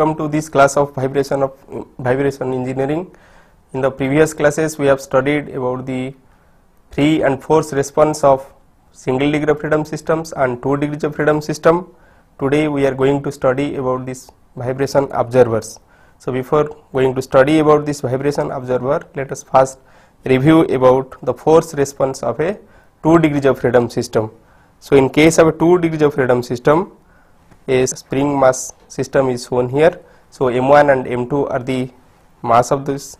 welcome to this class of vibration engineering. In the previous classes we have studied about the free and force response of single degree of freedom systems and 2 degrees of freedom system. Today we are going to study about this vibration observers. So before going to study about this vibration observer, let us first review about the force response of a 2 degrees of freedom system. So in case of a 2 degrees of freedom system, a spring mass system is shown here. So M1 and M2 are the mass of this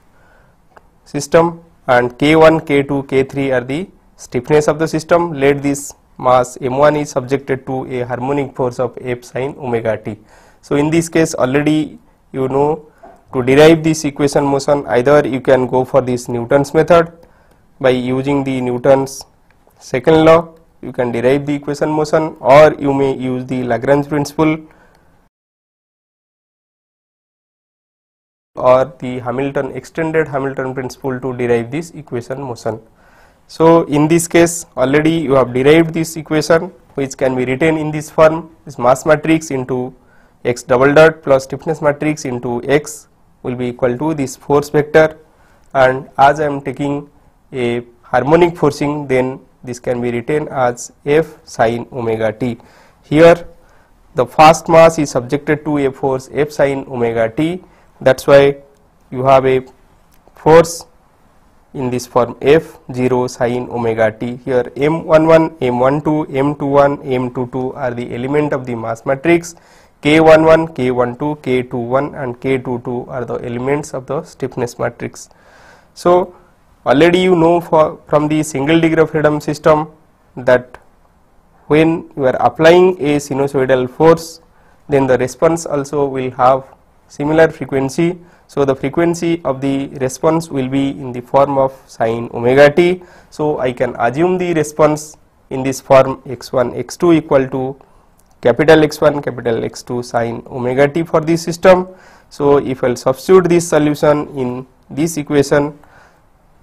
system, and K1, K2, K3 are the stiffness of the system. Let this mass M1 is subjected to a harmonic force of F sin omega t. So in this case already you know, to derive this equation motion, either you can go for this Newton's method by using the Newton's second law, you can derive the equation motion, or you may use the Lagrange principle or the extended Hamilton principle to derive this equation motion. So in this case already you have derived this equation, which can be written in this form: this mass matrix into x double dot plus stiffness matrix into x will be equal to this force vector, and as I am taking a harmonic forcing, then this can be written as F sin omega t. Here the first mass is subjected to a force F sin omega t. That's why you have a force in this form F0 sin omega t. Here M11, M12, M21, M22 are the element of the mass matrix. K11, K12, K21 and K22 are the elements of the stiffness matrix. So already you know from the single degree of freedom system that when you are applying a sinusoidal force, then the response also will have similar frequency. So the frequency of the response will be in the form of sin omega t. So I can assume the response in this form x1 x2 equal to capital X1 capital X2 sin omega t for this system. So if I will substitute this solution in this equation,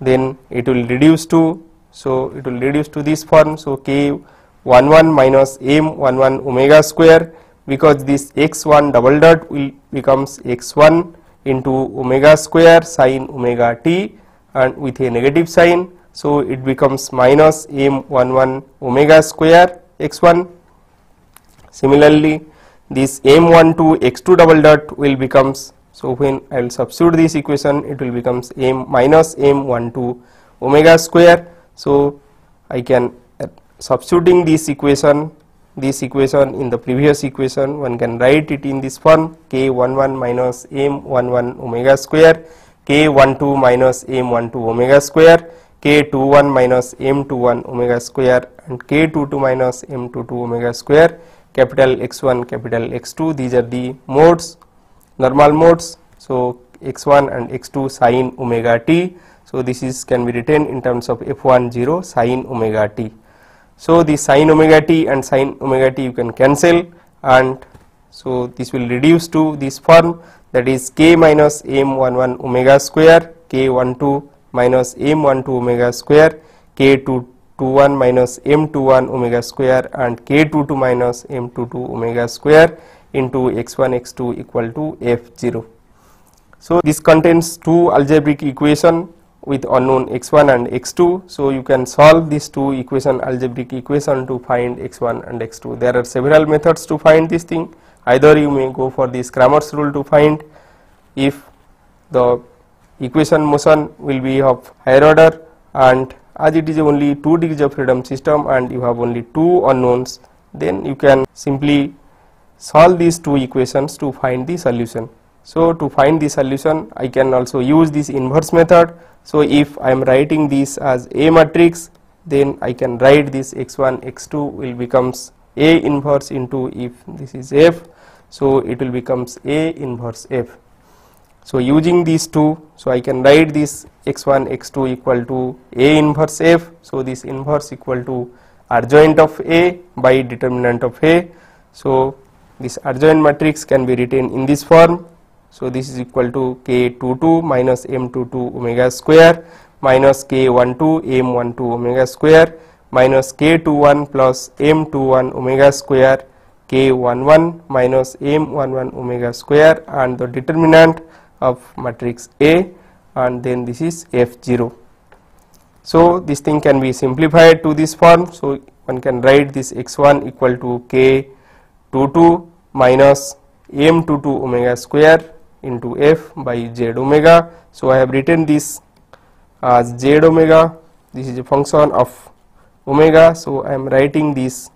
then it will reduce to, this form. So K11 minus M11 omega square, because this x1 double dot will becomes x1 into omega square sin omega t, and with a negative sign, so it becomes minus M11 omega square x1. Similarly this M12 x2 double dot will becomes, so when I will substitute this equation, it will becomes minus M12 omega square. So I can substituting this equation in the previous equation, one can write it in this form: K11 minus M11 omega square, K12 minus M12 omega square, K21 minus M21 omega square and K22 minus M22 omega square, capital X1 capital X2. These are the modes, normal modes. So x1 and x2 sin omega t. So this is can be written in terms of f10 sin omega t. So the sin omega t and sin omega t you can cancel, and so this will reduce to this form, that is k minus m11 omega square, k12 minus m12 omega square, k21 minus m21 omega square and k22 minus m22 omega square into x1 x2 equal to f0. So this contains two algebraic equation with unknown x1 and x2. So you can solve these two algebraic equation to find x1 and x2. There are several methods to find this thing. Either you may go for this Cramer's rule to find if the equation motion will be of higher order, and as it is only 2 degrees of freedom system and you have only two unknowns, then you can simply solve these two equations to find the solution. So to find the solution, I can also use this inverse method. So if I am writing this as A matrix, then I can write this x1 x2 will becomes A inverse into, if this is F, so it will becomes A inverse F. So using these two, so I can write this x1 x2 equal to A inverse F. So this inverse equal to adjoint of A by determinant of A. So this adjoint matrix can be written in this form. So this is equal to K22 minus M22 omega square minus K12 M12 omega square minus K21 plus M21 omega square K11 minus M11 omega square and the determinant of matrix A, and then this is F0. So this thing can be simplified to this form. So one can write this x1 equal to K22 minus M22 omega square into F by Z omega. So I have written this as Z omega. This is a function of omega. So I am writing this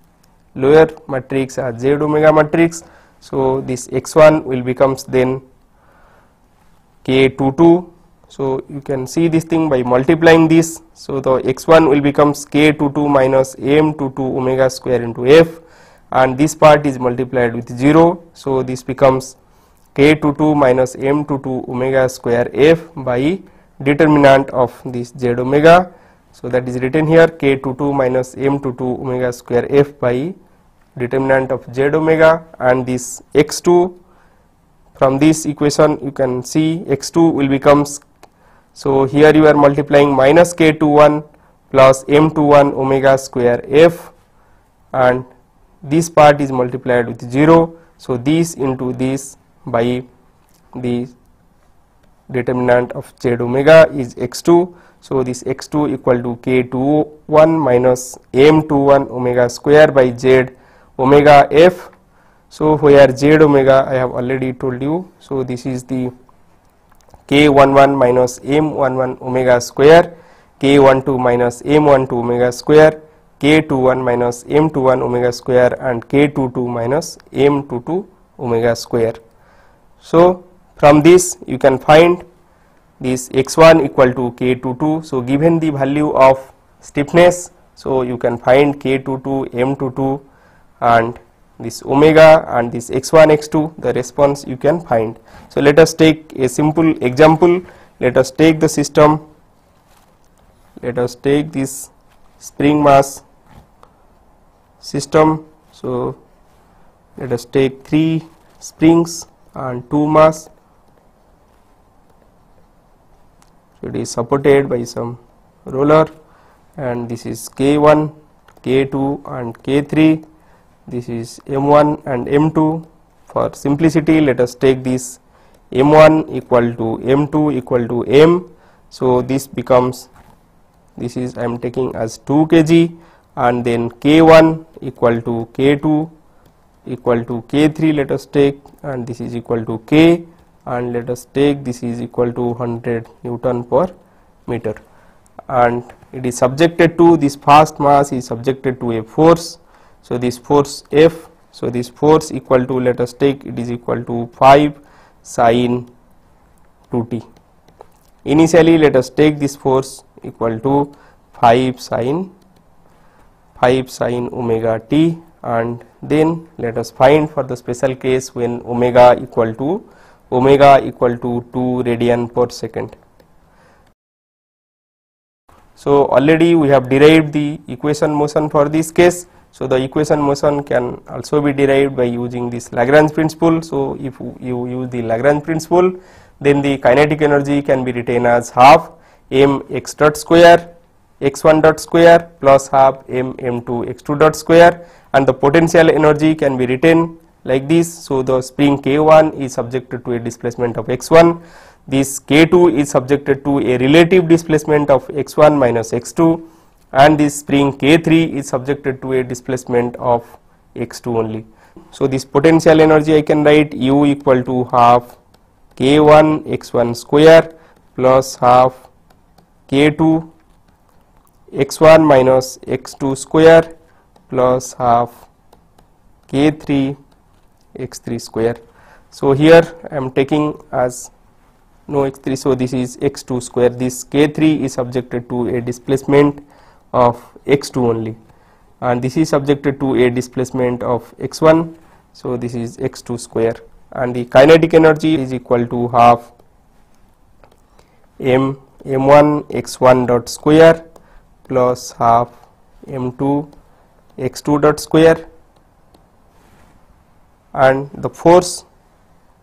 lower matrix as Z omega matrix. So this x1 will becomes then K22. So you can see this thing by multiplying this. So the x1 will becomes K22 minus M22 omega square into F, and this part is multiplied with 0. So this becomes K22 minus M22 omega square F by determinant of this Z omega. So that is written here, K22 minus M22 omega square F by determinant of Z omega, and this x2 from this equation you can see x2 will becomes, so here you are multiplying minus K21 plus M21 omega square F, and this part is multiplied with 0. So this into this by the determinant of Z omega is x2. So this x2 equal to K21 minus M21 omega square by Z omega F. So where Z omega I have already told you. So this is the K11 minus M11 omega square, K12 minus M12 omega square, K21 minus M21 omega square, and K22 minus M22 omega square. So from this you can find this x1 equal to K22. So given the value of stiffness, so you can find K22, M22 and this omega and this x1, x2, the response you can find. So let us take a simple example. Let us take the system, let us take this spring mass system. So let us take 3 springs and 2 mass. So it is supported by some roller, and this is K1, K2 and K3. This is M1 and M2. For simplicity, let us take this M1 equal to M2 equal to M. So this becomes, this is I am taking as 2 kg, and then K1 equal to K2 equal to K3 let us take, and this is equal to K, and let us take this is equal to 100 Newton per meter, and it is subjected to, this fast mass is subjected to a force. So this force F, so this force equal to, let us take, it is equal to 5 sin 2t. Initially let us take this force equal to 5 sin omega t, and then let us find for the special case when omega equal to 2 radian per second. So already we have derived the equation motion for this case. So the equation motion can also be derived by using this Lagrange principle. So if you use the Lagrange principle, then the kinetic energy can be written as half m x dot square x1 dot square plus half m m2 x2 dot square, and the potential energy can be written like this. So the spring K1 is subjected to a displacement of x1, this K2 is subjected to a relative displacement of x1 minus x2, and this spring K3 is subjected to a displacement of x2 only. So this potential energy I can write U equal to half K1 x1 square plus half K2 x1 minus x2 square plus half K3 x3 square. So here I am taking as no x3, so this is x2 square, this K3 is subjected to a displacement of x2 only, and this is subjected to a displacement of x1, so this is x2 square, and the kinetic energy is equal to half m1 x1 dot square plus half m2 x2 dot square, and the force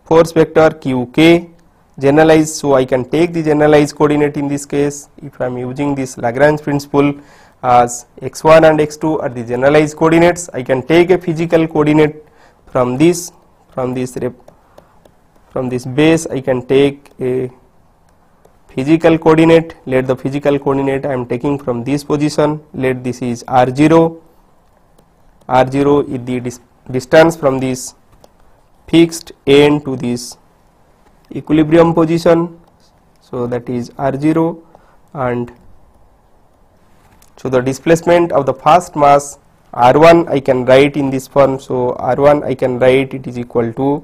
vector qk generalized. So I can take the generalized coordinate in this case if I am using this Lagrange principle as x1 and x2 are the generalized coordinates. I can take a physical coordinate from this base I can take a physical coordinate. Let the physical coordinate I am taking from this position, let this is r0. r0 is the distance from this fixed end to this equilibrium position, so that is r0. And so the displacement of the first mass r1 I can write in this form. So r1 I can write it is equal to,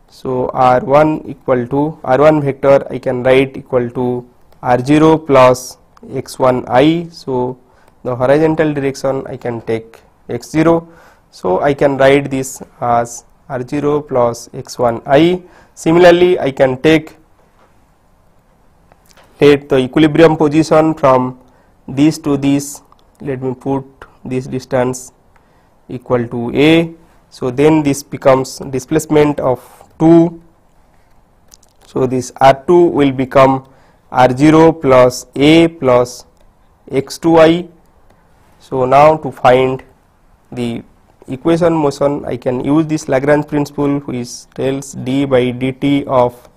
so r1 vector I can write equal to r0 plus x1I. So the horizontal direction I can take x0, so I can write this as r0 plus x1I. Similarly, I can take the equilibrium position from this to this, let me put this distance equal to a. So then this becomes displacement of 2, so this r2 will become r0 plus a plus x2I. So now to find the equation motion I can use this Lagrange principle, which tells d by dt of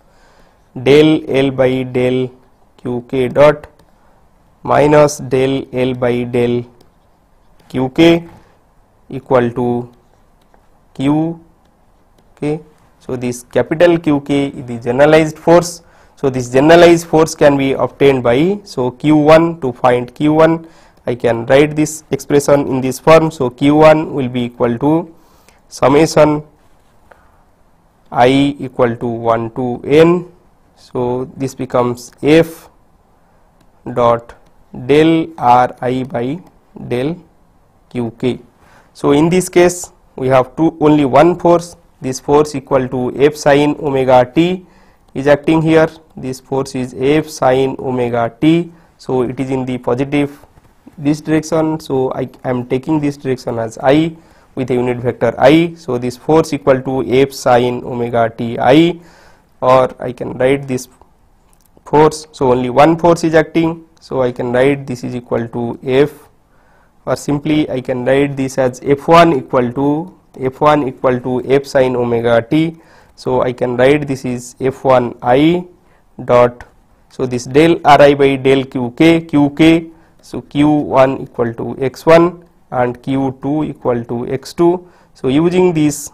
del L by del qk dot minus del L by del qk equal to qk. So this capital Qk is the generalized force. So this generalized force can be obtained by, so Q1, to find Q1 I can write this expression in this form. So Q1 will be equal to summation I equal to 1 to n. So this becomes F dot del Ri by del Qk. So in this case we have only one force. This force equal to F sin omega t is acting here. This force is F sin omega t. So it is in the positive this direction. So I am taking this direction as I with a unit vector I. So this force equal to F sin omega t I, or I can write this force. So only one force is acting. So I can write this is equal to F, or simply I can write this as F1 equal to F sin omega t. So I can write this is F1 I dot, so this del Ri by del Qk, so Q1 equal to x1 and Q2 equal to x2. So using this,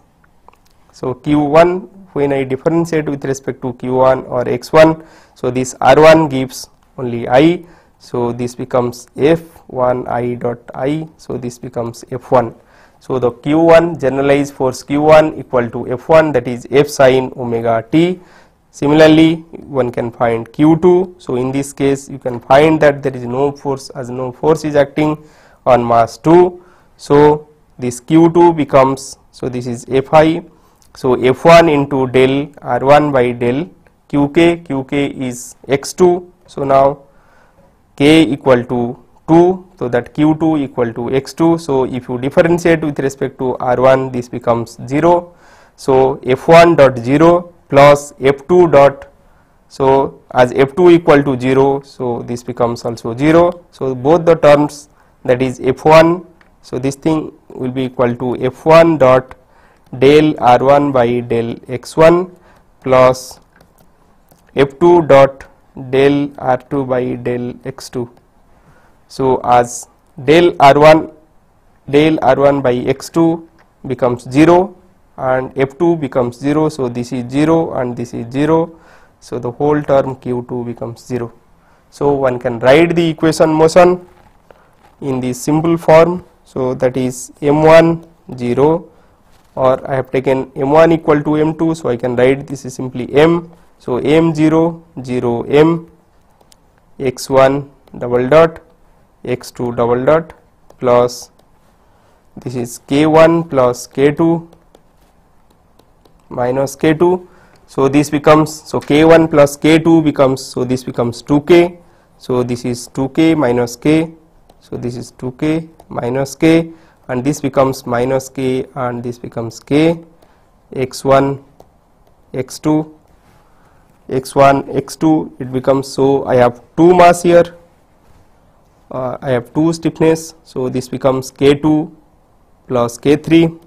so Q1 when I differentiate with respect to Q1 or x1, so this R1 gives only I, so this becomes F1 I dot I, so this becomes F1. So the Q1 generalized force Q1 equal to F1, that is F sin omega t. Similarly, one can find Q2. So in this case you can find that there is no force, as no force is acting on mass 2. So this Q2 becomes, so this is Fi, so F1 into del R1 by del Qk is x2. So now k equal to 2, so that Q2 equal to x2. So if you differentiate with respect to R1, this becomes 0. So F1 dot 0 plus F2 dot, so as F2 equal to 0, so this becomes also 0. So both the terms, that is F1, so this thing will be equal to F1 dot del R1 by del x1 plus F2 dot del R2 by del x2. So as del R1 by x2 becomes 0 and F2 becomes 0, so this is 0 and this is 0, so the whole term Q2 becomes 0. So one can write the equation motion in the simple form. So that is m1 0, or I have taken m1 equal to m2, so I can write this is simply m. So m0 0 m x1 double dot x2 double dot plus this is k1 plus k2 minus k2. So this becomes, so k1 plus k2 becomes, so this becomes 2k. So this is 2k minus k, so this is 2k minus k, and this becomes minus k and this becomes k, x1 x2 it becomes. So I have two mass here, I have two stiffness, so this becomes k2 plus k3.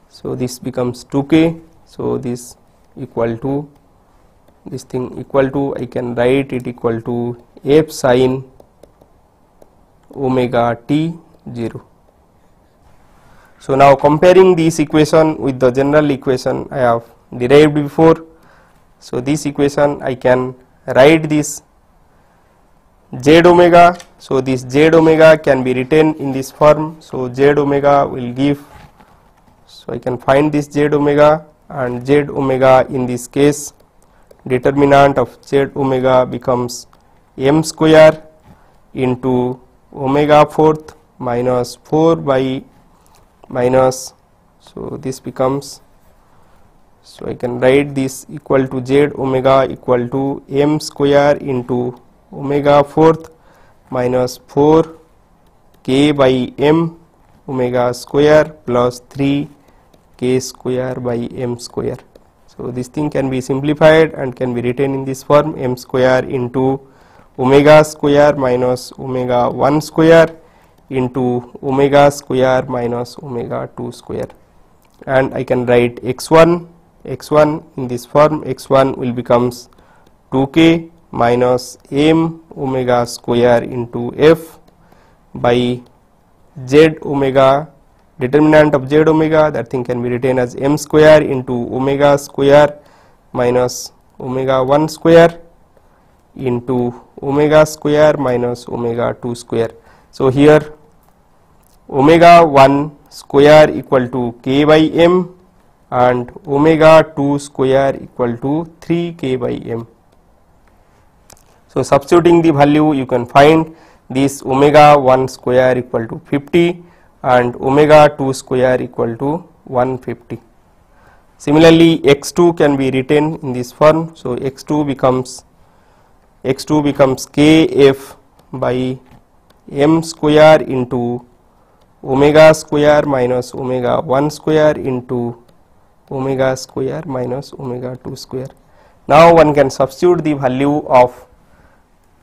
So this becomes 2k. So this equal to, this thing equal to, I can write it equal to f sin omega t 0. So now comparing this equation with the general equation I have derived before. So this equation I can write this z omega. So this z omega can be written in this form. So z omega will give, so I can find this z omega, and z omega in this case determinant of z omega becomes m square into omega fourth minus 4 by minus, so this becomes, so I can write this equal to z omega equal to m square into omega fourth minus 4 k by m omega square plus 3 k square by m square. So this thing can be simplified and can be written in this form, m square into omega square minus omega 1 square into omega square minus omega 2 square, and I can write x1 in this form. X1 will becomes 2k minus m omega square into f by z omega, determinant of z omega, that thing can be written as m square into omega square minus omega 1 square into omega square minus omega 2 square. So here omega 1 square equal to k by m and omega 2 square equal to 3k by m. So substituting the value, you can find this omega 1 square equal to 50 and omega 2 square equal to 150. Similarly, x2 can be written in this form. So x2 becomes kf by m square into omega square minus omega 1 square into omega square minus omega 2 square. Now one can substitute the value of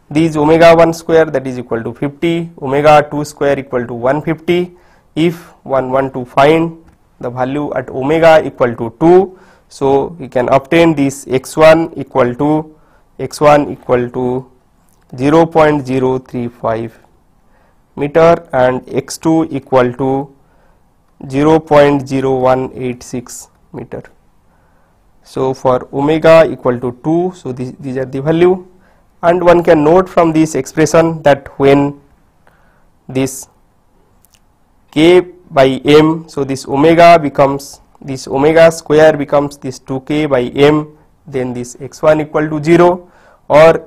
these omega 1 square, that is equal to 50, omega 2 square equal to 150. If one want to find the value at omega equal to 2, so we can obtain this x1 equal to 0.035 meter and x2 equal to 0.0186 meter. So for omega equal to 2, so these are the value, and one can note from this expression that when this k by m, so this omega becomes, this omega square becomes this 2k by m, then this x1 equal to 0, or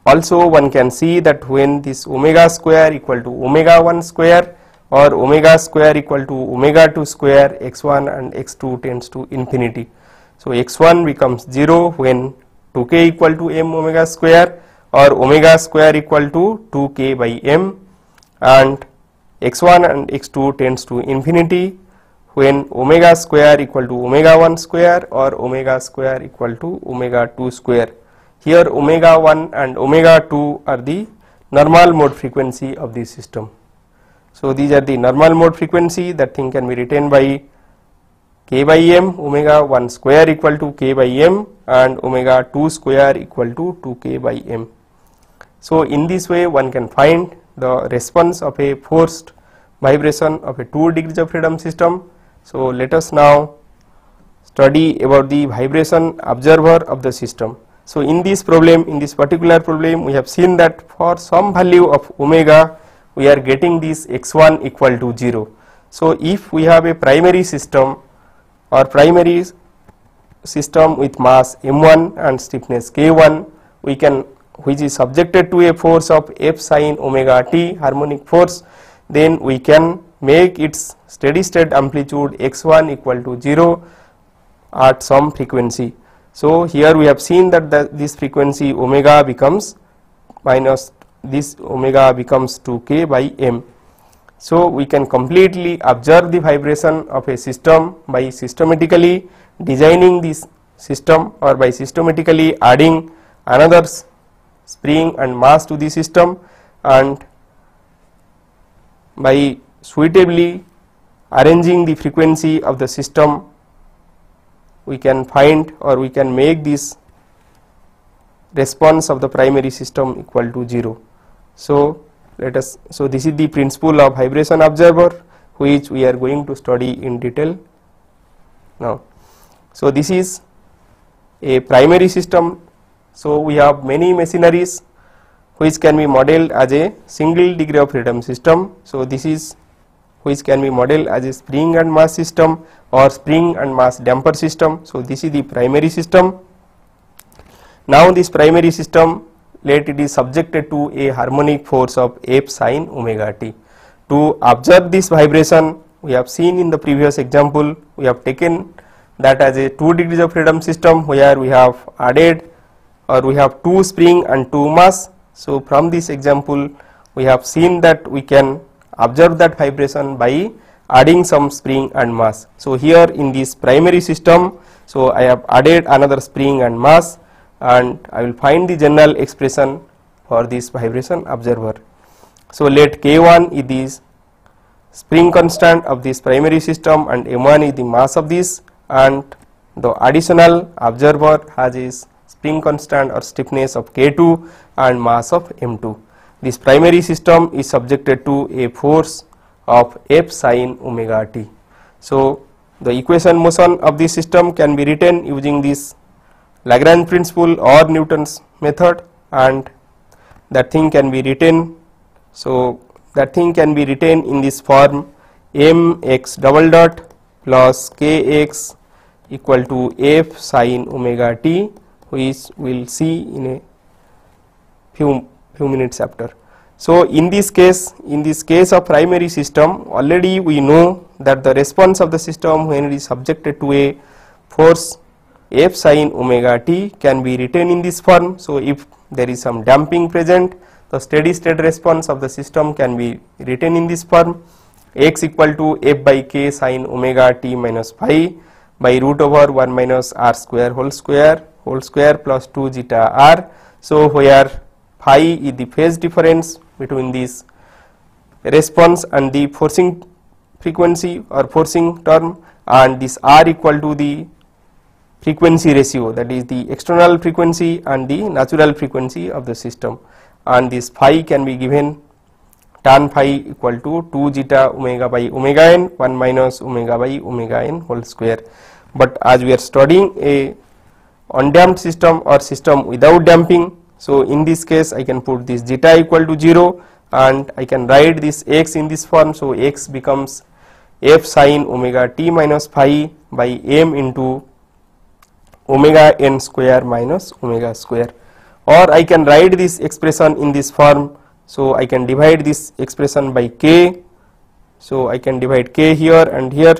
also one can see that when this omega square equal to omega 1 square or omega square equal to omega 2 square, x1 and x2 tends to infinity. So x1 becomes 0 when 2k equal to m omega square or omega square equal to 2k by m, and x1 and x2 tends to infinity when omega square equal to omega 1 square or omega square equal to omega 2 square. Here omega 1 and omega 2 are the normal mode frequency of this system. So these are the normal mode frequency, that thing can be written by k by m, omega 1 square equal to k by m and omega 2 square equal to 2k by m. So in this way one can find the response of a forced vibration of a 2 degrees of freedom system. So let us now study about the vibration observer of the system. So in this problem, in this particular problem, we have seen that for some value of omega we are getting this x1 equal to 0. So if we have a primary system or primary system with mass m1 and stiffness k1, we can, which is subjected to a force of f sin omega t, harmonic force, then we can make its steady state amplitude x1 equal to 0 at some frequency. So here we have seen that this frequency omega becomes minus, this omega becomes 2k by m. So we can completely observe the vibration of a system by systematically designing this system or by systematically adding another spring and mass to the system, and by suitably arranging the frequency of the system, we can find or we can make this response of the primary system equal to 0. So so this is the principle of vibration observer, which we are going to study in detail now. So this is a primary system. So we have many machineries which can be modeled as a single degree of freedom system. So this is which can be modeled as a spring and mass system or spring and mass damper system. So this is the primary system. Now this primary system, let it is subjected to a harmonic force of F sin omega t. To observe this vibration, we have seen in the previous example, we have taken that as a 2 degrees of freedom system where we have added or we have 2 spring and 2 mass. So from this example, we have seen that we can observe that vibration by adding some spring and mass. So here in this primary system, so I have added another spring and mass, and I will find the general expression for this vibration observer. So let K1 is the spring constant of this primary system and M1 is the mass of this, and the additional observer has is spring constant or stiffness of K2 and mass of M2. This primary system is subjected to a force of F sin omega t. So the equation motion of this system can be written using this Lagrange principle or Newton's method, and that thing can be written. So that thing can be written in this form: mx double dot plus kx equal to F sin omega t, which we will see in a few minutes after. So in this case of primary system, already we know that the response of the system when it is subjected to a force F sin omega t can be written in this form. So if there is some damping present, the steady state response of the system can be written in this form: x equal to F by k sin omega t minus phi by root over 1 minus r square whole square plus 2 zeta r. So where phi is the phase difference between this response and the forcing frequency or forcing term, and this r equal to the frequency ratio, that is the external frequency and the natural frequency of the system, and this phi can be given tan phi equal to 2 zeta omega by omega n 1 minus omega by omega n whole square. But as we are studying a undamped system or system without damping, so in this case I can put this zeta equal to 0 and I can write this x in this form. So x becomes F sin omega t minus phi by m into omega n square minus omega square, or I can write this expression in this form. So I can divide this expression by k, so I can divide k here and here.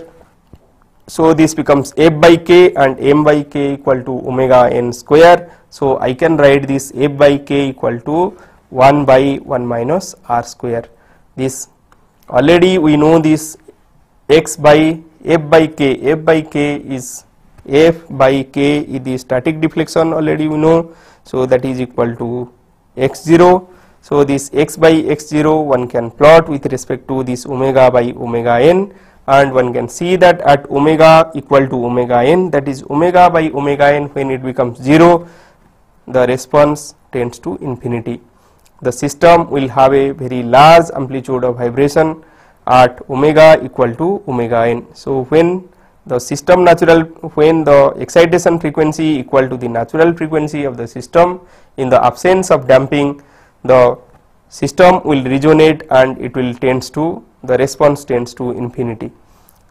So this becomes F by k and m by k equal to omega n square. So I can write this F by k equal to 1 by 1 minus r square. This already we know this x by F by k is F by k is the static deflection, already we know. So that is equal to x0. So this x by x0 one can plot with respect to this omega by omega n, and one can see that at omega equal to omega n, that is omega by omega n, when it becomes 0, the response tends to infinity. The system will have a very large amplitude of vibration at omega equal to omega n. So when the system when the excitation frequency equal to the natural frequency of the system, in the absence of damping, the system will resonate and it will the response tends to infinity.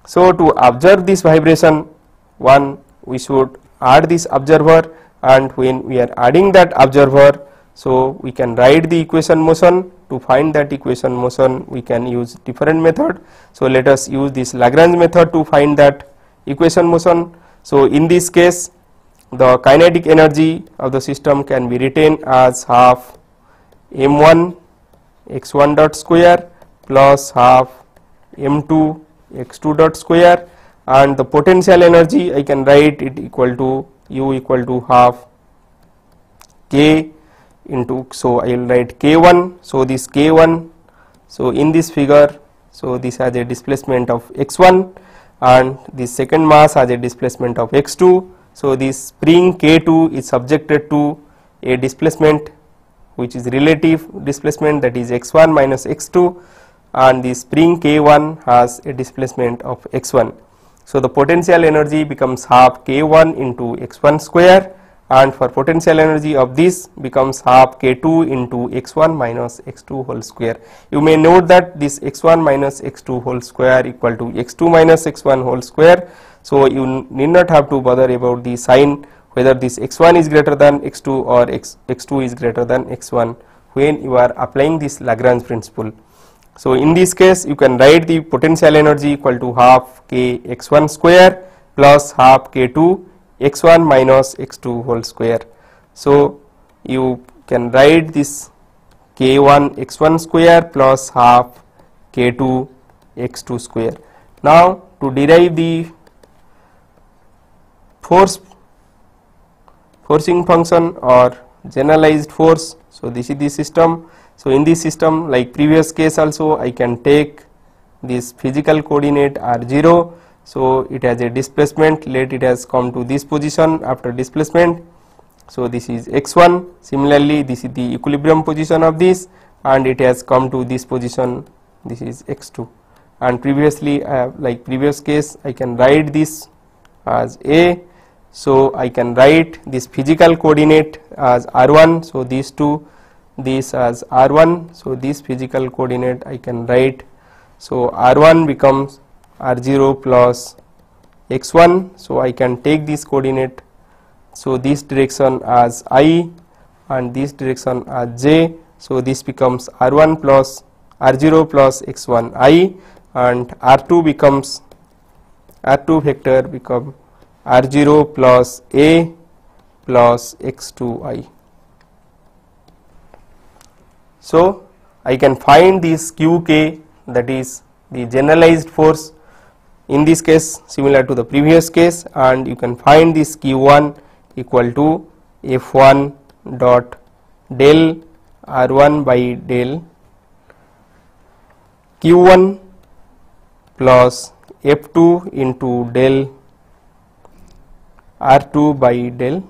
So to observe this vibration, we should add this observer, and when we are adding that observer, so we can write the equation motion. To find that equation motion, we can use different method. So let us use this Lagrange method to find that equation motion. So in this case, the kinetic energy of the system can be written as half m1 x1 dot square plus half m2 x2 dot square, and the potential energy I can write it equal to U equal to half k into, so I will write k1. So this k1, so in this figure, So this has a displacement of x1 and the second mass has a displacement of x2. So this spring K2 is subjected to a displacement which is relative displacement, that is x1 minus x2, and the spring K1 has a displacement of x1. So the potential energy becomes half K1 into x1 square, and for potential energy of this becomes half K2 into x1 minus x2 whole square. You may note that this x1 minus x2 whole square equal to x2 minus x1 whole square. So you need not have to bother about the sign, whether this x1 is greater than x2 or x2 is greater than x1 when you are applying this Lagrange principle. So in this case you can write the potential energy equal to half k x1 square plus half k2 x1 minus x2 whole square. So you can write this k1 x1 square plus half k2 x2 square. Now to derive the forcing function or generalized force, so this is the system. So in this system, like previous case also, I can take this physical coordinate r0. So it has a displacement, let it has come to this position after displacement. So this is x1. Similarly, this is the equilibrium position of this, and it has come to this position, this is x2. And previously, like previous case, I can write this as a. So I can write this physical coordinate as r1. So these two, this as r1. So this physical coordinate I can write. So r1 becomes r0 plus x1. So I can take this coordinate. So this direction as I and this direction as j. So this becomes r1 plus r0 plus x1 I, and r2 becomes r2 vector become r0 plus a plus x2 I. So I can find this qk, that is the generalized force in this case similar to the previous case, and you can find this q1 equal to f1 dot del r1 by del q1 plus f2 into del r2 by del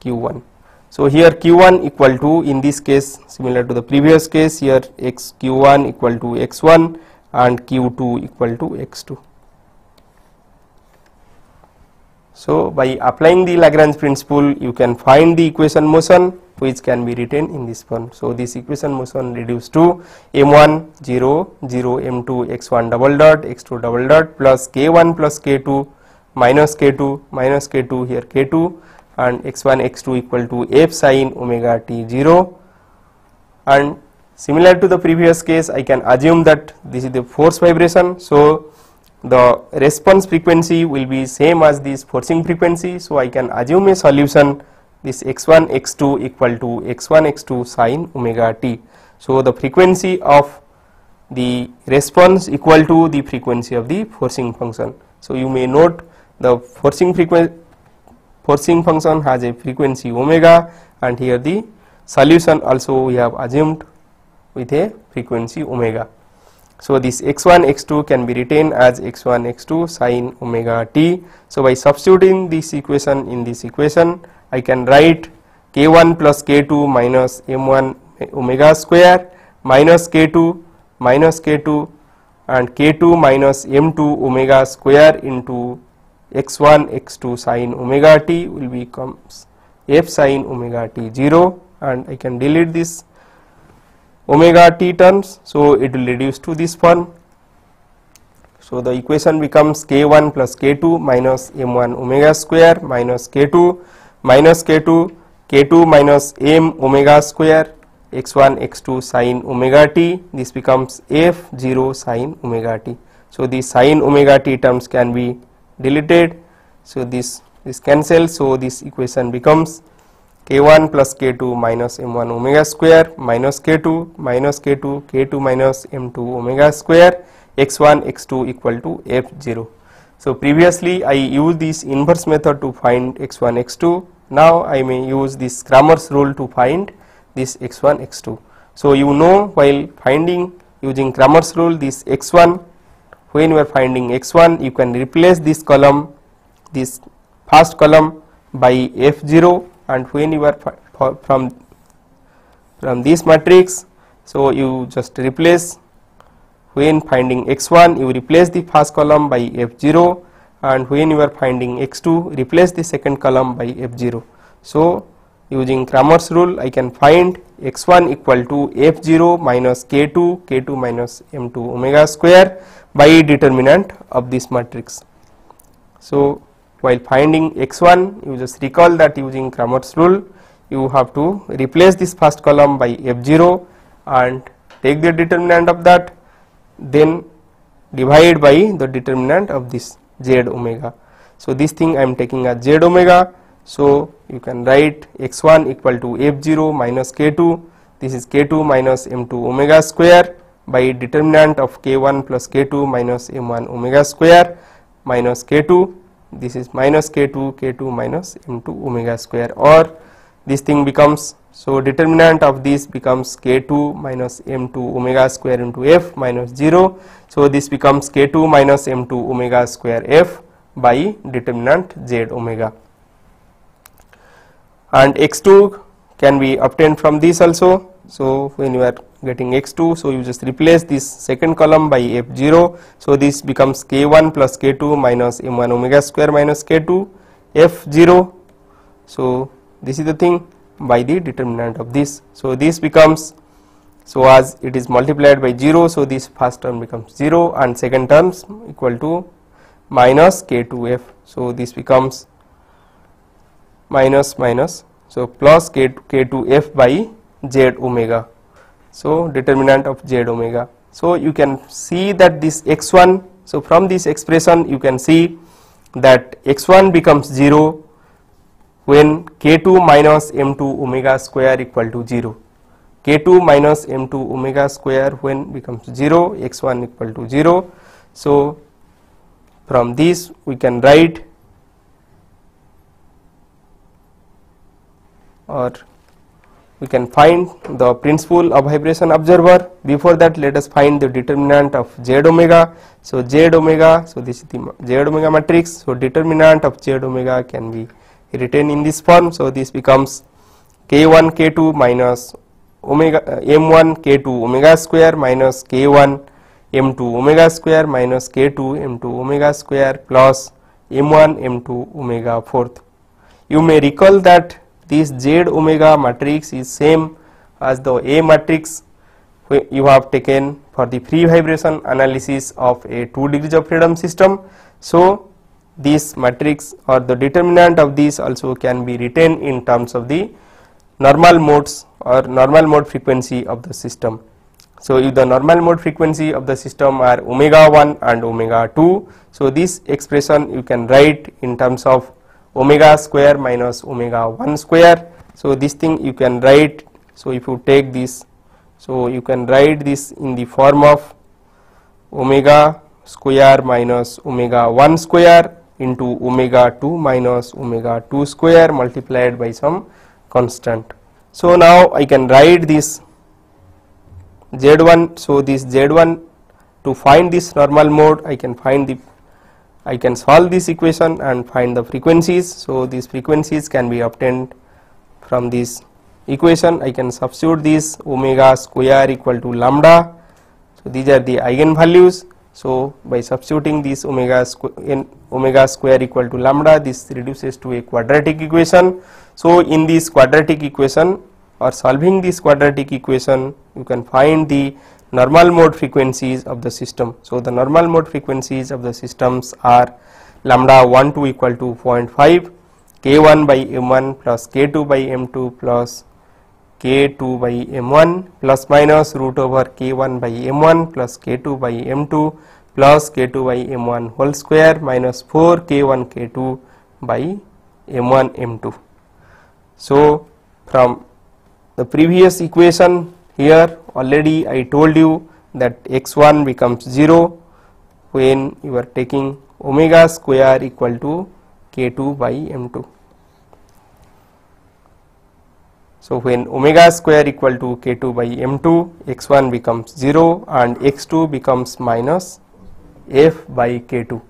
q1. So here q1 equal to, in this case similar to the previous case, here x q1 equal to x1 and q2 equal to x2. So by applying the Lagrange principle, you can find the equation motion which can be written in this form. So this equation motion reduced to m1 0 0 m2 x1 double dot x2 double dot plus k1 plus k2 minus k2 here k2 and x1 x2 equal to f sin omega t 0. And similar to the previous case, I can assume that this is the force vibration. So the response frequency will be same as this forcing frequency. So I can assume a solution, this x1 x2 equal to x1 x2 sin omega t. So the frequency of the response equal to the frequency of the forcing function. So you may note the forcing function has a frequency omega, and here the solution also we have assumed with a frequency omega. So this x1 x2 can be written as x1 x2 sin omega t. So by substituting this equation in this equation, I can write k1 plus k2 minus m1 omega square minus k2 and k2 minus m2 omega square into x1 x2 sin omega t will becomes f sin omega t 0, and I can delete this omega t terms. So it will reduce to this form. So the equation becomes k1 plus k2 minus m1 omega square minus k2 minus m omega square x1 x2 sin omega t. This becomes f0 sin omega t. So the sin omega t terms can be deleted. So this cancels. So this equation becomes k1 plus k2 minus m1 omega square minus k2 minus m2 omega square x1 x2 equal to f0. So previously I used this inverse method to find x1 x2. Now I may use this Cramer's rule to find this x1 x2. So you know, while finding using Cramer's rule, this x1, when you are finding x1, you can replace this column, this first column by f0, and when you are from this matrix, so you just replace, when finding x1 you replace the first column by f0, and when you are finding x2 replace the second column by f0. So using Cramer's rule I can find x1 equal to f0 minus k2 minus m2 omega square by determinant of this matrix. So while finding x1, you just recall that using Cramer's rule you have to replace this first column by f0 and take the determinant of that, then divide by the determinant of this z omega. So this thing I am taking as z omega. So you can write x1 equal to f0 minus k2, this is k2 minus m2 omega square by determinant of k1 plus k2 minus m1 omega square minus k2, this is minus k2 minus m2 omega square, or this thing becomes, so determinant of this becomes k2 minus m2 omega square into f minus 0. So this becomes k2 minus m2 omega square f by determinant z omega, and x2 can be obtained from this also. So when you are getting x2, so you just replace this second column by f0, so this becomes k1 plus k2 minus m1 omega square minus k2 f0. So this is the thing by the determinant of this. So this becomes, so as it is multiplied by 0, so this first term becomes 0 and second terms equal to minus k2f. So this becomes minus minus, so plus k2f by z omega. So determinant of z omega. So you can see that this x1, so from this expression you can see that x1 becomes 0 when k2 minus m2 omega square equal to 0. k2 minus m2 omega square when becomes 0, x1 equal to 0. So from this we can write, or we can find the principle of vibration observer. Before that, let us find the determinant of z omega. So z omega, so this is the z omega matrix. So determinant of z omega can be written in this form. So this becomes k1 k2 minus omega m1 k2 omega square minus k1 m2 omega square minus k2 m2 omega square plus m1 m2 omega fourth. You may recall that this z omega matrix is same as the A matrix you have taken for the free vibration analysis of a 2 degrees of freedom system. So this matrix or the determinant of this also can be written in terms of the normal modes or normal mode frequency of the system. So if the normal mode frequency of the system are omega 1 and omega 2, so this expression you can write in terms of omega square minus omega 1 square. So this thing you can write, so if you take this, so you can write this in the form of omega square minus omega 1 square into omega 2 minus omega 2 square multiplied by some constant. So now I can write this z1, so this z1, to find this normal mode I can solve this equation and find the frequencies. So these frequencies can be obtained from this equation. I can substitute this omega square equal to lambda. So these are the eigenvalues. So by substituting this omega square equal to lambda, this reduces to a quadratic equation. So in this quadratic equation or solving this quadratic equation, you can find the normal mode frequencies of the system. So the normal mode frequencies of the systems are lambda 1 2 equal to 0.5, k1 by m1 plus k2 by m2 plus k2 by m1 plus minus root over k1 by m1 plus k2 by m2 plus k2 by m1 whole square minus 4 k1 k2 by m1 m2. So from the previous equation here already I told you that x1 becomes 0 when you are taking omega square equal to k2 by m2. So when omega square equal to k2 by m2, x1 becomes 0 and x2 becomes minus f by k2.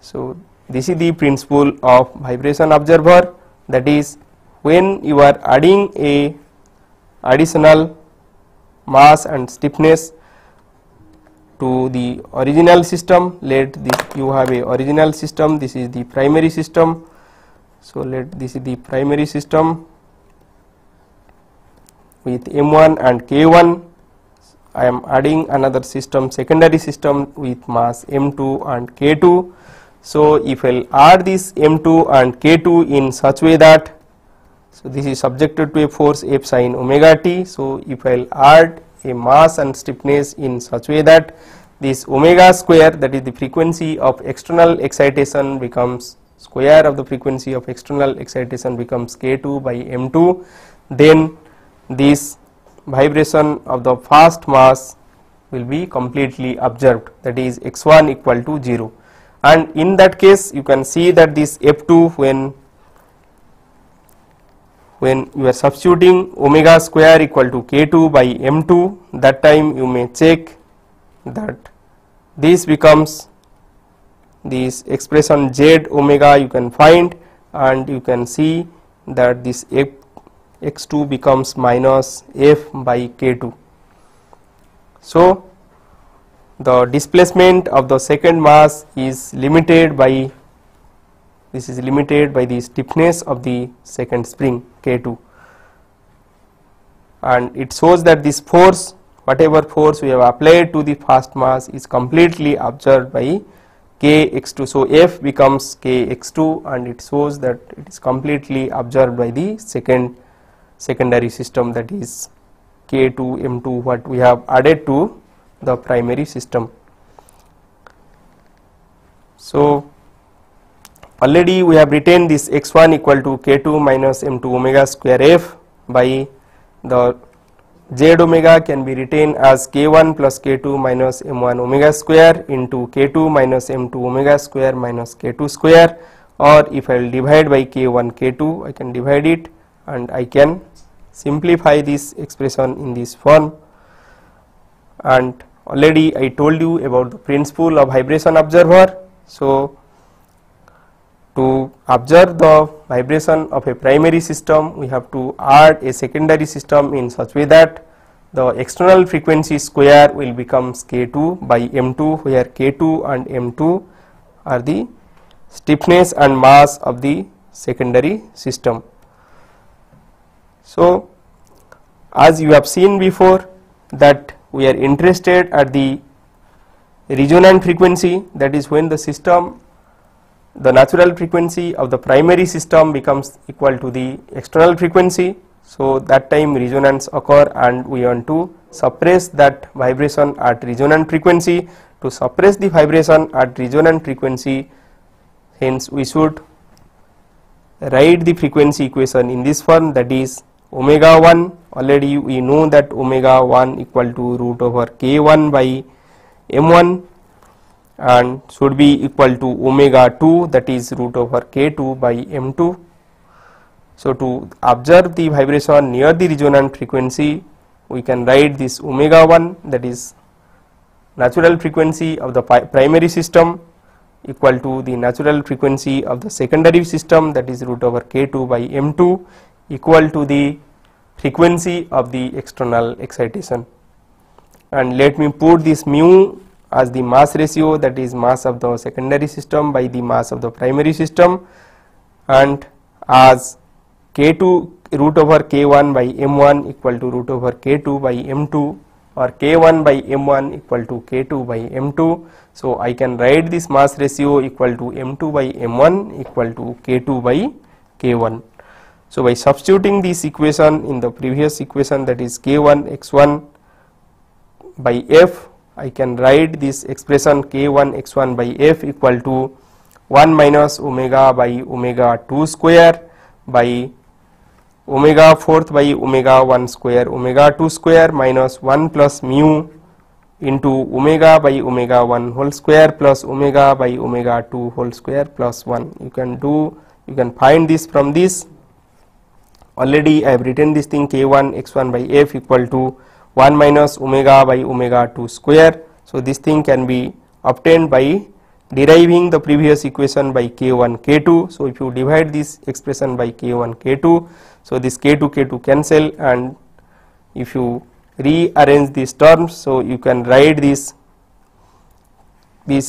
So this is the principle of vibration observer, that is when you are adding a additional mass and stiffness to the original system. Let this, you have a original system, this is the primary system. So let this is the primary system with m1 and k1. I am adding another system, secondary system with mass m2 and k2. So if I will add this m2 and k2 in such way that, so this is subjected to a force F sin omega t. So if I will add a mass and stiffness in such way that this omega square, that is the frequency of external excitation, becomes square of the frequency of external excitation becomes k2 by m2, then this vibration of the first mass will be completely observed, that is x1 equal to 0. And in that case you can see that this F2, when you are substituting omega square equal to k2 by m2, that time you may check that this becomes this expression z omega you can find, and you can see that this x2 becomes minus f by k2. So the displacement of the second mass is limited by, this is limited by the stiffness of the second spring k2, and it shows that this force, whatever force we have applied to the first mass, is completely observed by kx2. So f becomes kx2, and it shows that it is completely observed by the secondary system, that is k2 m2, what we have added to the primary system. So already we have written this x1 equal to k2 minus m2 omega square f by the z omega can be written as k1 plus k2 minus m1 omega square into k2 minus m2 omega square minus k2 square, or if I will divide by k1 k2, I can divide it and I can simplify this expression in this form. And already I told you about the principle of vibration observer. So to observe the vibration of a primary system, we have to add a secondary system in such way that the external frequency square will become k2 by m2, where k2 and m2 are the stiffness and mass of the secondary system. So as you have seen before that we are interested at the resonant frequency, that is when the system, the natural frequency of the primary system becomes equal to the external frequency. So that time resonance occur, and we want to suppress that vibration at resonant frequency. To suppress the vibration at resonant frequency, hence we should write the frequency equation in this form, that is omega 1, already we know that omega 1 equal to root over k1 by m1, and should be equal to omega 2, that is root over k2 by m2. So to observe the vibration near the resonant frequency, we can write this omega 1, that is natural frequency of the primary system, equal to the natural frequency of the secondary system, that is root over k2 by m2, equal to the frequency of the external excitation. And let me put this mu as the mass ratio, that is mass of the secondary system by the mass of the primary system, and as k2 root over k1 by m1 equal to root over k2 by m2, or k1 by m1 equal to k2 by m2. So I can write this mass ratio equal to m2 by m1 equal to k2 by k1. So by substituting this equation in the previous equation, that is k1 x1 by f, I can write this expression k1 x1 by f equal to 1 minus omega by omega 2 square by omega 4th by omega 1 square omega 2 square minus 1 plus mu into omega by omega 1 whole square plus omega by omega 2 whole square plus 1. You can find this from this, already I have written this thing k1 x1 by f equal to 1 minus omega by omega 2 square. So this thing can be obtained by deriving the previous equation by k1 k2. So if you divide this expression by k1 k2, so this k2 k2 cancel, and if you rearrange these terms, so you can write this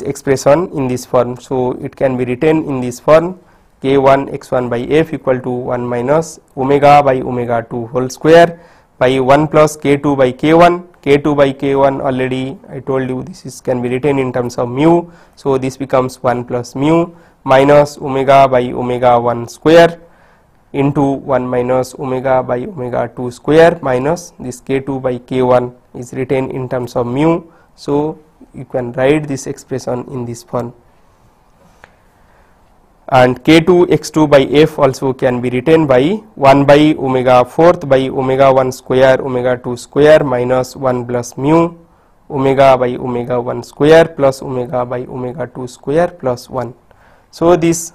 expression in this form. So it can be written in this form: k1 x1 by f equal to 1 minus omega by omega 2 whole square by 1 plus k2 by k1. K2 by k1 already I told you this is can be written in terms of mu. So this becomes 1 plus mu minus omega by omega 1 square into 1 minus omega by omega 2 square minus this k2 by k1 is written in terms of mu. So you can write this expression in this form. And k2 x2 by f also can be written by 1 by omega 4th by omega 1 square omega 2 square minus 1 plus mu omega by omega 1 square plus omega by omega 2 square plus 1. So this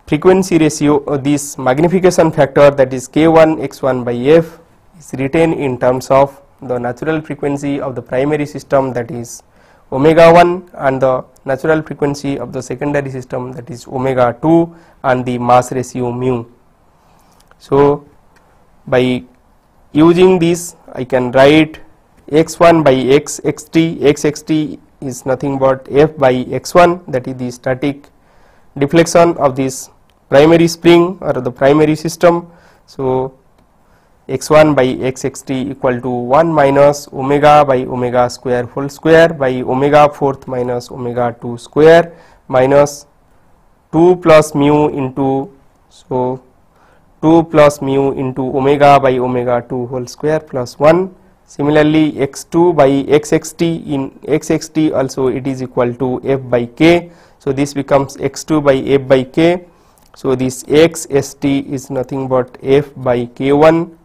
frequency ratio, this magnification factor, that is k1 x1 by f, is written in terms of the natural frequency of the primary system, that is omega 1, and the natural frequency of the secondary system, that is omega 2, and the mass ratio mu. So by using this I can write x1 by xxt is nothing but f by x1, that is the static deflection of this primary spring or the primary system. So x1 by xxt equal to 1 minus omega by omega square whole square by omega 4th minus omega 2 square minus 2 plus mu into, so 2 plus mu into omega by omega 2 whole square plus 1. Similarly x2 by xxt, in xxt also it is equal to f by k. So this becomes x2 by f by k. So this xst is nothing but f by k1,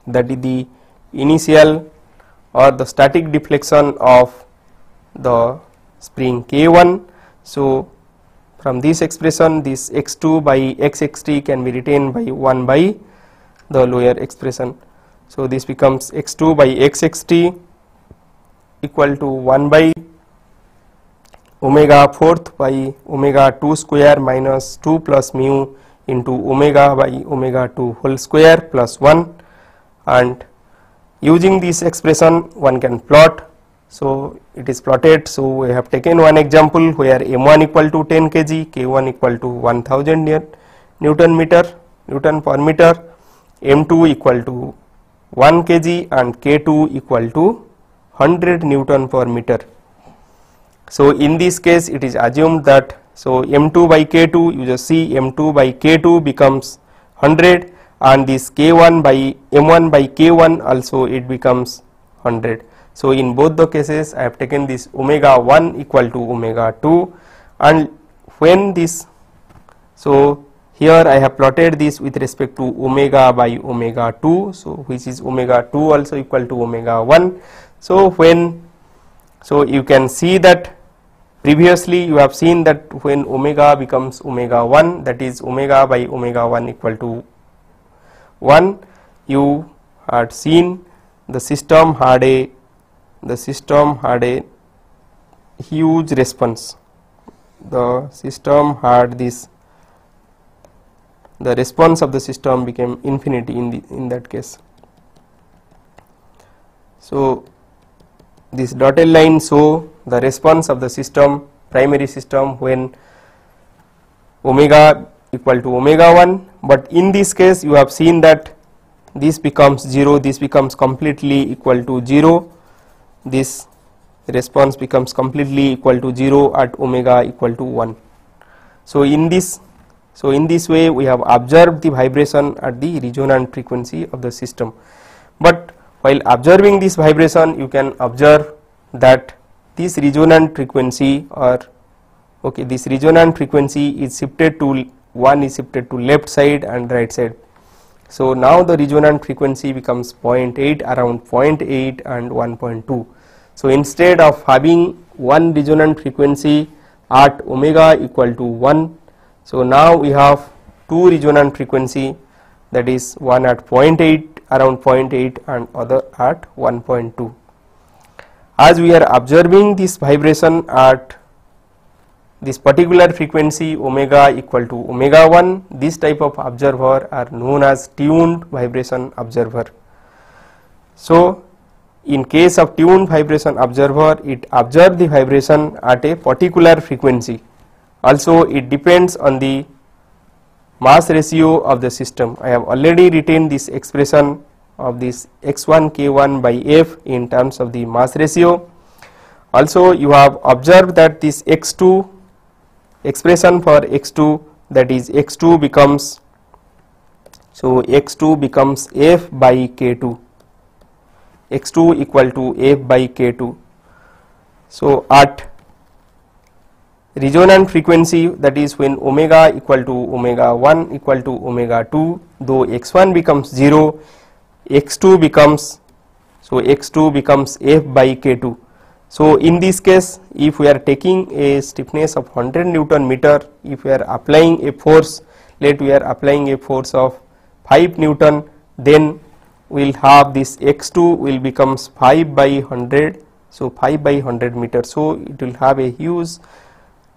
that is the initial or the static deflection of the spring k1. So from this expression, this x2 by xxt can be written by 1 by the lower expression. So this becomes x2 by xxt equal to 1 by omega 4th by omega 2 square minus 2 plus mu into omega by omega 2 whole square plus 1. And using this expression one can plot. So it is plotted. So we have taken one example where m1 equal to 10 kg, k1 equal to 1000 Newton per meter, m2 equal to 1 kg and k2 equal to 100 Newton per meter. So in this case it is assumed that, so m2 by k2, you just see m2 by k2 becomes 100, and this k1 by m1 by k1 also it becomes 100. So in both the cases I have taken this omega 1 equal to omega 2, and when this, so here I have plotted this with respect to omega by omega 2, so which is omega 2 also equal to omega 1. So when, so you can see that previously you have seen that when omega becomes omega 1, that is omega by omega 1 equal to 1, you had seen the system had a huge response. The system had this, the response of the system became infinity in that case. So this dotted line show the response of the system, primary system, when omega equal to omega 1, but in this case you have seen that this becomes 0, this becomes completely equal to 0, this response becomes completely equal to 0 at omega equal to 1. So in this way we have observed the vibration at the resonant frequency of the system. But while observing this vibration, you can observe that this resonant frequency, or okay, this resonant frequency is shifted to, one is shifted to left side and right side. So now the resonant frequency becomes 0.8, around 0.8 and 1.2. So instead of having one resonant frequency at omega equal to 1, so now we have two resonant frequency. that is one at 0.8, around 0.8, and other at 1.2. As we are observing this vibration at this particular frequency omega equal to omega 1, this type of observer are known as tuned vibration observer. So in case of tuned vibration observer, it observes the vibration at a particular frequency. Also it depends on the mass ratio of the system. I have already written this expression of this x1 k1 by f in terms of the mass ratio. Also you have observed that this x2 expression for x2, that is x2 becomes, so x2 becomes f by k2, x2 equal to f by k2. So at resonant frequency, that is when omega equal to omega 1 equal to omega 2, though x1 becomes 0, x2 becomes, so x2 becomes f by k2. So in this case, if we are taking a stiffness of 100 Newton meter, if we are applying a force, let we are applying a force of 5 Newton, then we will have this x2 will becomes 5 by 100, so 5 by 100 meter. So it will have a huge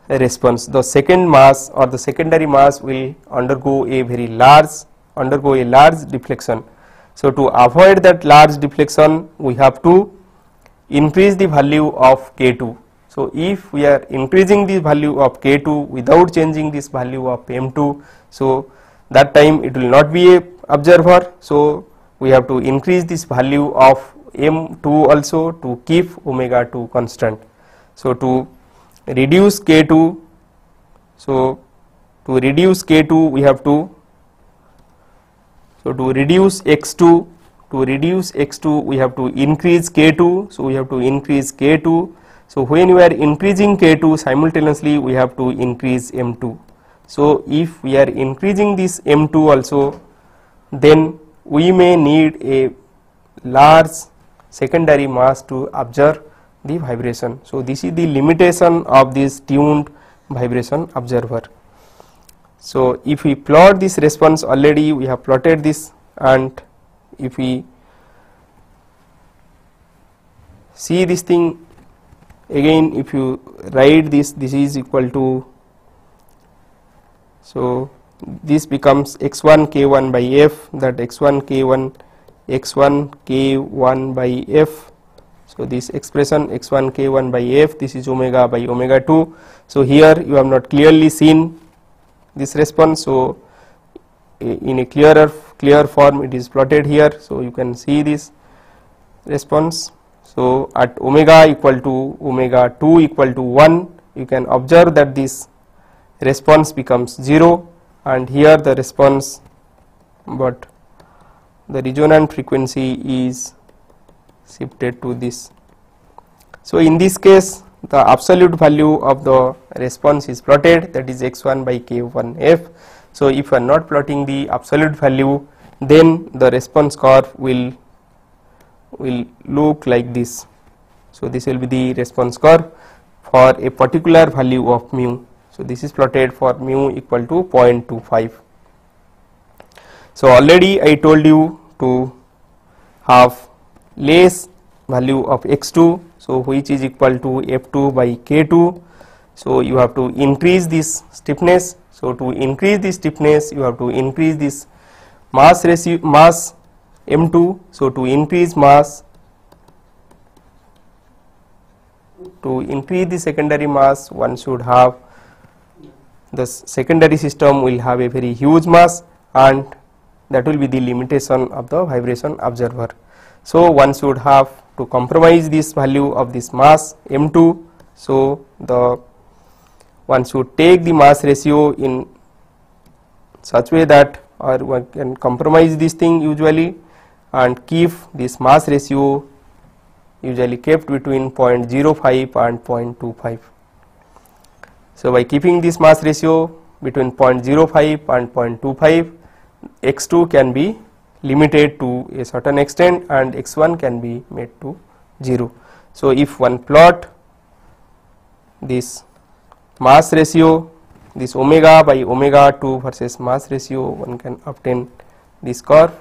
response. The second mass or the secondary mass will undergo a large deflection. So to avoid that large deflection, we have to increase the value of k2. So if we are increasing the value of k2 without changing this value of m2, so that time it will not be a observer. So we have to increase this value of m2 also to keep omega 2 constant. So to reduce k2, so to reduce k2 we have to, so to reduce x2, we have to increase k2, so we have to increase k2. So when we are increasing k2, simultaneously we have to increase m2. So if we are increasing this m2 also, then we may need a large secondary mass to observe the vibration. So this is the limitation of this tuned vibration observer. So if we plot this response, already we have plotted this, and if we see this thing again, if you write this is equal to, so this becomes x1 k1 by f, that x1 k1 by f. So this expression x1 k1 by f, this is omega by omega 2. So here you have not clearly seen this response, so in a clear form it is plotted here, so you can see this response. So at omega equal to omega 2 equal to 1, you can observe that this response becomes 0, and here the response, but the resonant frequency is shifted to this. So in this case, the absolute value of the response is plotted, that is x1 by k1 f. So if you are not plotting the absolute value, then the response curve will look like this. So this will be the response curve for a particular value of mu. So this is plotted for mu equal to 0.25. So already I told you to have less value of x2, so which is equal to f2 by k2. So you have to increase this stiffness. So to increase this stiffness, you have to increase this mass ratio, mass m2. So to increase mass, to increase the secondary mass, one should have, the secondary system will have a very huge mass, and that will be the limitation of the vibration observer. So one should have to compromise this value of this mass m2. So the one should take the mass ratio in such way that, or one can compromise this thing usually and keep this mass ratio usually kept between 0.05 and 0.25. So by keeping this mass ratio between 0.05 and 0.25, x2 can be limited to a certain extent and x1 can be made to 0. So if one plot this mass ratio, this omega by omega 2 versus mass ratio, one can obtain this curve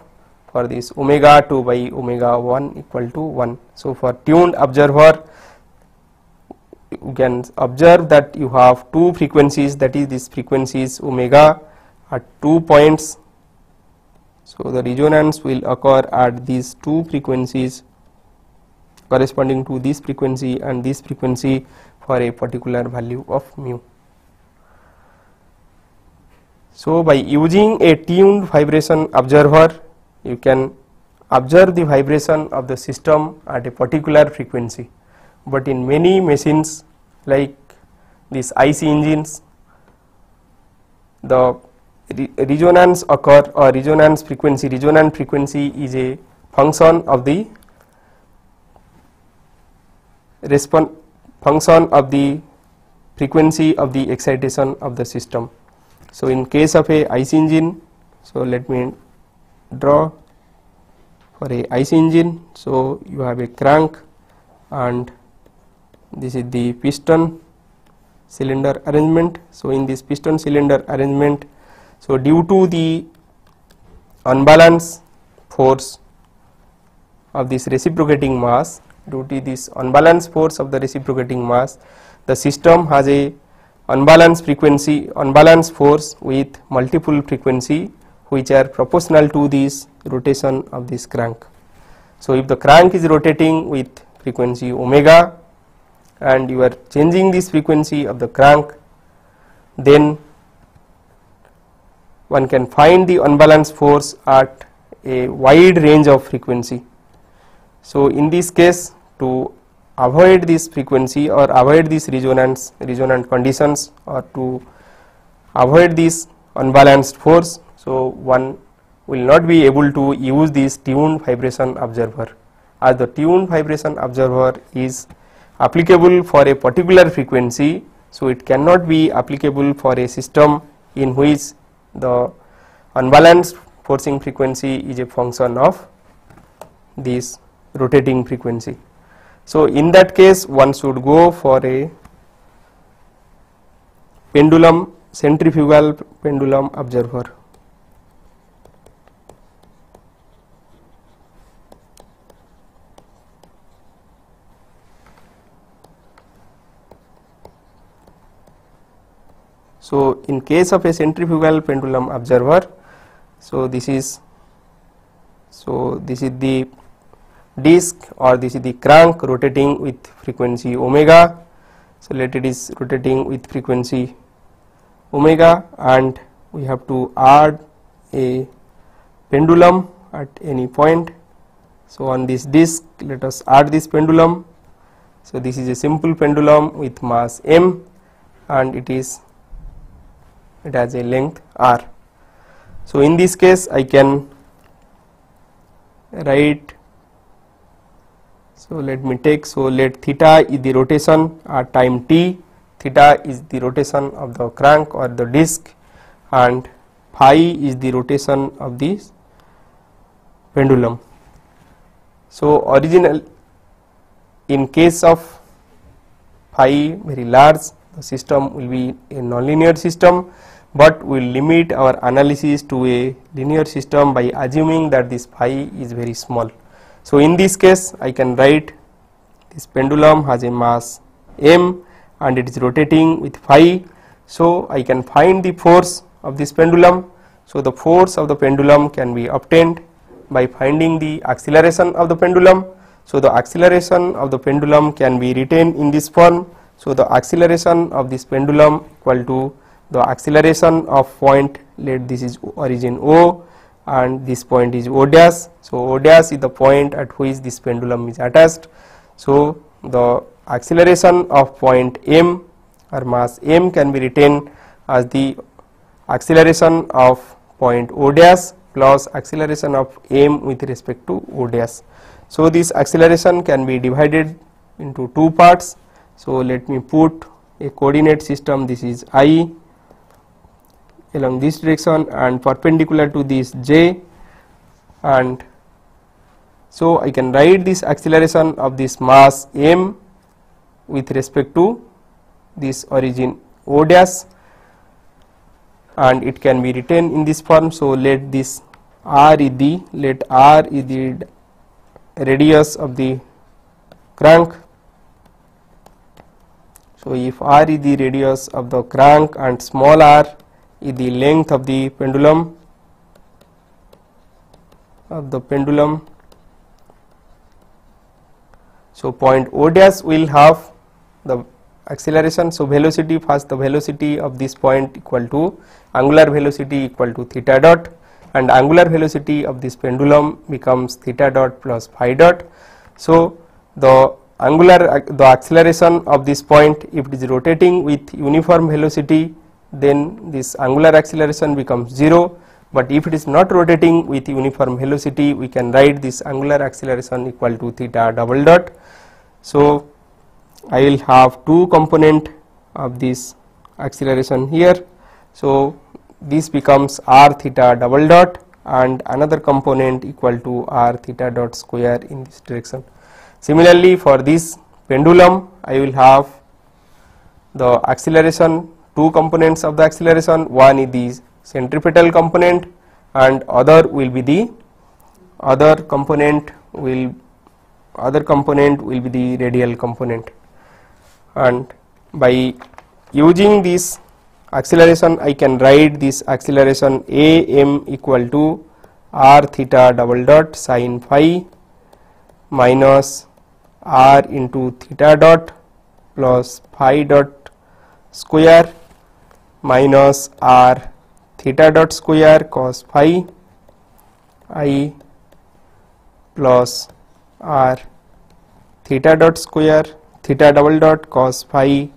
for this omega 2 by omega 1 equal to 1. So, for tuned observer, you can observe that you have two frequencies, that is this frequency is omega at 2 points. So, the resonance will occur at these two frequencies corresponding to this frequency and this frequency for a particular value of mu. So, by using a tuned vibration observer, you can observe the vibration of the system at a particular frequency, but in many machines like these IC engines, the resonance occur or resonant frequency is a function of the frequency of the excitation of the system. So, in case of a IC engine, so let me draw for a IC engine. So, you have a crank and this is the piston cylinder arrangement. So, in this piston cylinder arrangement, so due to the unbalanced force of this reciprocating mass, due to this unbalanced force of the reciprocating mass, the system has a unbalanced force with multiple frequency which are proportional to this rotation of this crank. So, if the crank is rotating with frequency omega and you are changing this frequency of the crank, then one can find the unbalanced force at a wide range of frequency. So, in this case, to avoid this frequency or avoid this resonant conditions or to avoid this unbalanced force, so one will not be able to use this tuned vibration observer, as the tuned vibration observer is applicable for a particular frequency. So, it cannot be applicable for a system in which the unbalanced forcing frequency is a function of this rotating frequency. So, in that case, one should go for a pendulum, centrifugal pendulum observer. So, in case of a centrifugal pendulum observer, so this is the disc or this is the crank rotating with frequency omega. So, let it is rotating with frequency omega and we have to add a pendulum at any point. So, on this disc let us add this pendulum. So, this is a simple pendulum with mass m and it has a length r. So, in this case I can write, so let me take, so let theta is the rotation at time t, theta is the rotation of the crank or the disc and phi is the rotation of this pendulum. So, original in case of phi very large, the system will be a nonlinear system, but we will limit our analysis to a linear system by assuming that this phi is very small. So, in this case I can write this pendulum has a mass m and it is rotating with phi. So, I can find the force of this pendulum. So, the force of the pendulum can be obtained by finding the acceleration of the pendulum. So, the acceleration of the pendulum can be written in this form. So, the acceleration of this pendulum equal to the acceleration of point, let this is origin O and this point is O dash. So, O dash is the point at which this pendulum is attached. So, the acceleration of point m or mass m can be written as the acceleration of point O dash plus acceleration of m with respect to O dash. So, this acceleration can be divided into two parts. So, let me put a coordinate system, this is I along this direction and perpendicular to this j, and so I can write this acceleration of this mass m with respect to this origin O dash and it can be written in this form. So, let this r is the, let r is the radius of the crank. So if r is the radius of the crank and small r is the length of the pendulum, so point O dash will have the acceleration. So velocity, first the velocity of this point equal to angular velocity equal to theta dot, and angular velocity of this pendulum becomes theta dot plus phi dot. So the acceleration of this point, if it is rotating with uniform velocity, then this angular acceleration becomes 0, but if it is not rotating with uniform velocity, we can write this angular acceleration equal to theta double dot. So I will have two component of this acceleration here. So this becomes r theta double dot, and another component equal to r theta dot square in this direction. Similarly, for this pendulum, I will have the acceleration, two components of the acceleration, one is the centripetal component and other will be the other component will be the radial component. And by using this acceleration, I can write this acceleration a m equal to r theta double dot sin phi minus r into theta dot plus phi dot square minus r theta dot square cos phi I plus r theta dot square theta double dot cos phi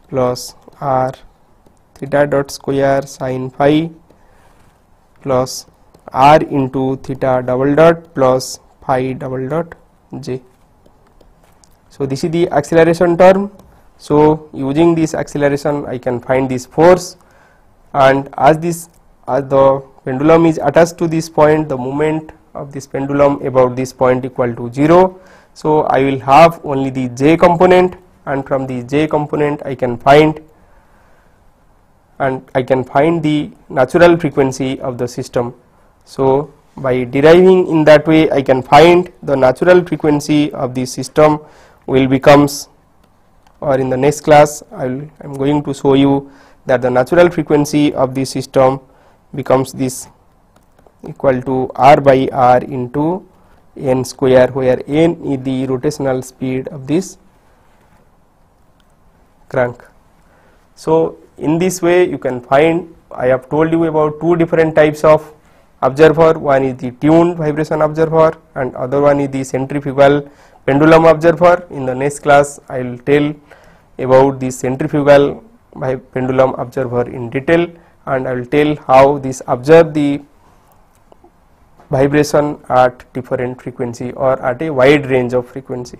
plus r theta dot square sin phi plus r into theta double dot plus phi double dot j. So this is the acceleration term. So using this acceleration, I can find this force, and as the pendulum is attached to this point, the moment of this pendulum about this point equal to 0. So I will have only the j component, and from the j component I can find the natural frequency of the system. So by deriving in that way, I can find the natural frequency of the system will becomes, or in the next class I am going to show you that the natural frequency of the system becomes this equal to r by r into n square, where n is the rotational speed of this crank. So in this way you can find, I have told you about two different types of observer. One is the tuned vibration observer and other one is the centrifugal pendulum observer. In the next class I will tell about the centrifugal pendulum observer in detail, and I will tell how this observe the vibration at different frequency or at a wide range of frequency.